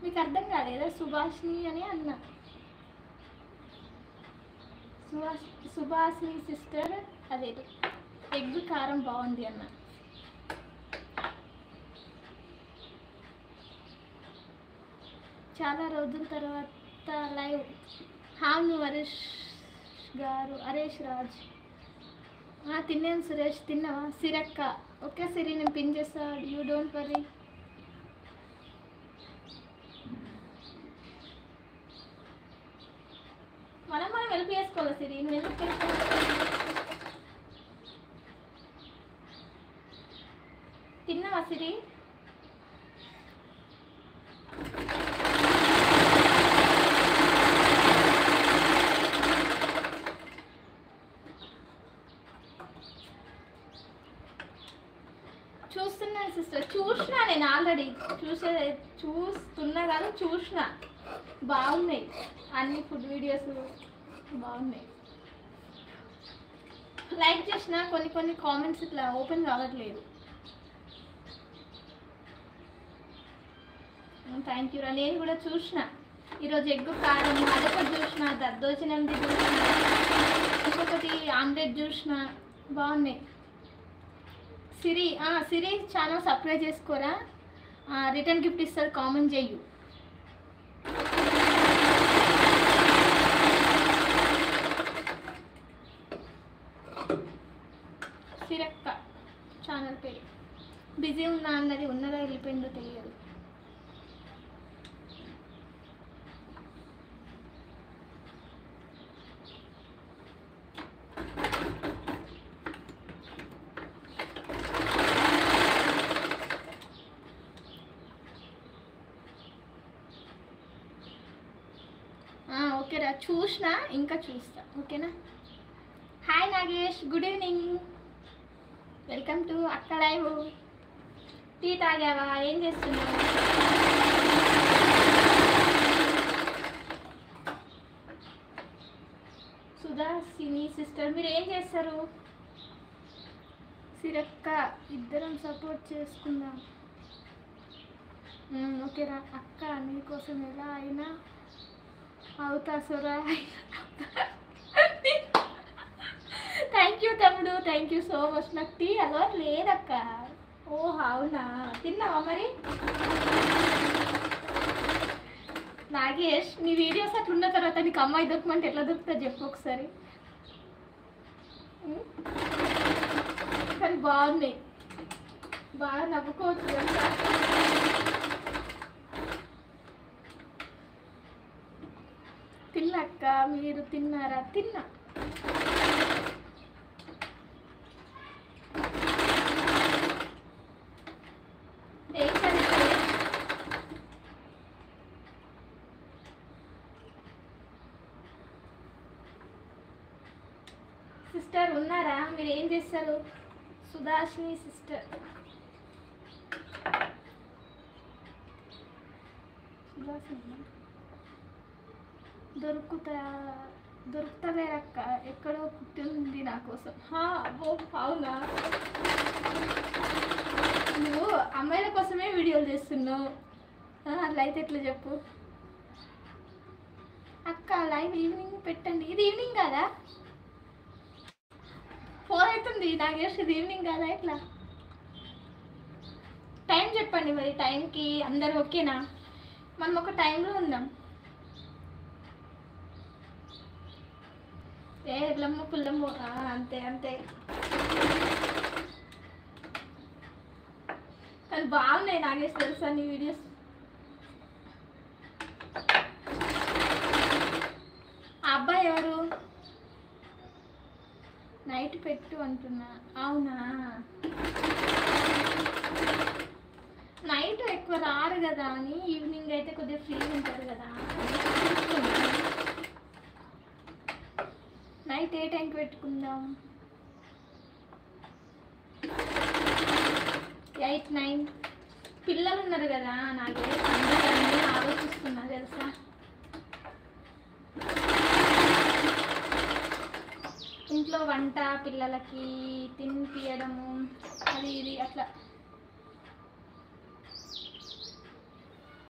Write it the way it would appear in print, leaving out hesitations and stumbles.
మీకు అర్థం కాలేదా? సుభాష్ని అని అన్నా. సుభాష్ని సిస్టర్ అదే ఎగ్ కారం బాగుంది అన్న. చాలా రోజుల తర్వాత లైవ్. హాను హరీష్ గారు, హరీష్ రాజ్. తిన్నాను సురేష్, తిన్నావా? సిరక్క. ఓకే సిరి, నేను పిన్ చేస్తా, యూ డోంట్ వరీ. మనం హెల్ప్ చేసుకోవాలి సిరి, నువ్వు ఎందుకు తిన్నావా సిరి? చూస్తున్నాను సిస్టర్, చూసినా నేను ఆల్రెడీ చూస్తున్నా కాదు, చూసిన బాగున్నాయి అన్ని ఫుడ్ వీడియోస్ బాగున్నాయి. లైక్ చేసిన కొన్ని కామెంట్స్ ఇట్లా ఓపెన్ కావట్లేదు. థ్యాంక్ యూ రా. నేను కూడా చూసిన ఈరోజు ఎగ్ కారం అదొకటి చూసిన, దద్దోజనంది చూసిన, ఇంకొకటి ఆమ్లెట్ చూసిన, బాగున్నాయి. సిరి సిరి ఛానల్ సబ్స్క్రైబ్ చేసుకోరా, రిటర్న్ గిఫ్ట్ ఇస్తారు, కామెంట్ చెయ్యు. సిరక్క ఛానల్ పేరు. బిజీ ఉన్నా అన్నది, ఉన్నదా వెళ్ళిపోయిందో తెలియదు. ఓకేరా, చూసినా ఇంకా చూస్తా. ఓకేనా? Hi Nagesh, good evening, welcome to అక్క లైవ్. టీ తాగావా? ఏం చేస్తున్నావు? సుధా సినీ సిస్టర్, మీరు ఏం చేస్తారు? సిరక్క, ఇద్దరం సపోర్ట్ చేసుకుందాం. ఓకేరా అక్క, నీకోసం ఎలా అయినా అవుతా సురా. థ్యాంక్ యూ తమ్ముడు, థ్యాంక్ యూ సో మచ్. నాకు టీ అలవాటు లేదక్క. ఓ అవునా, తిన్నావా మరి? నాగేష్, నీ వీడియోస్ అట్లున్న తర్వాత నీకు అమ్మాయి దొరకమంటే ఎట్లా దొరుకుతా చెప్పు ఒకసారి. కానీ బాగున్నాయి, బాగా నవ్వుకోవచ్చు కదా. తిన్నాక్క, మీరు తిన్నారా? తిన్నా. సిస్టర్ ఉన్నారా? మీరు ఏం చేస్తారు? సుధాష్ని సిస్టర్, దొరుకుతలేరక్క, ఎక్కడో పుట్టింది నా కోసం. అవునా, నువ్వు అమ్మాయిల కోసమే వీడియోలు చేస్తున్నావు, అట్లా అయితే ఎట్లా చెప్పు అక్క. లైవ్ ఈవినింగ్ పెట్టండి. ఇది ఈవినింగ్ కాదా? 4 అవుతుంది నాగేష్, ఇది ఈవినింగ్ కాదా? ఎట్లా టైం చెప్పండి మరి, టైంకి అందరు ఓకేనా? మనం ఒక టైంలో ఉందాం. ఎర్లమ్మ పుల్లమ్మ, అంతే అంతే. కానీ బాగున్నాయి నాగేష్, తెలుసా నీ వీడియోస్? ఆ అబ్బాయి ఎవరు? నైట్ పెట్టు అంటున్నా. అవునా, నైట్ ఎక్కువ రారు కదా అని, ఈవినింగ్ అయితే కొద్దిగా ఫ్రీ ఉంటారు కదా. నైట్ ఏ టైంకి పెట్టుకుందాం? 8, 9. పిల్లలు ఉన్నారు కదా నాకే, అందుకని ఆలోచిస్తున్నా తెలుసా. ఇంట్లో వంట, పిల్లలకి తినిపియడము, అది ఇది అట్లా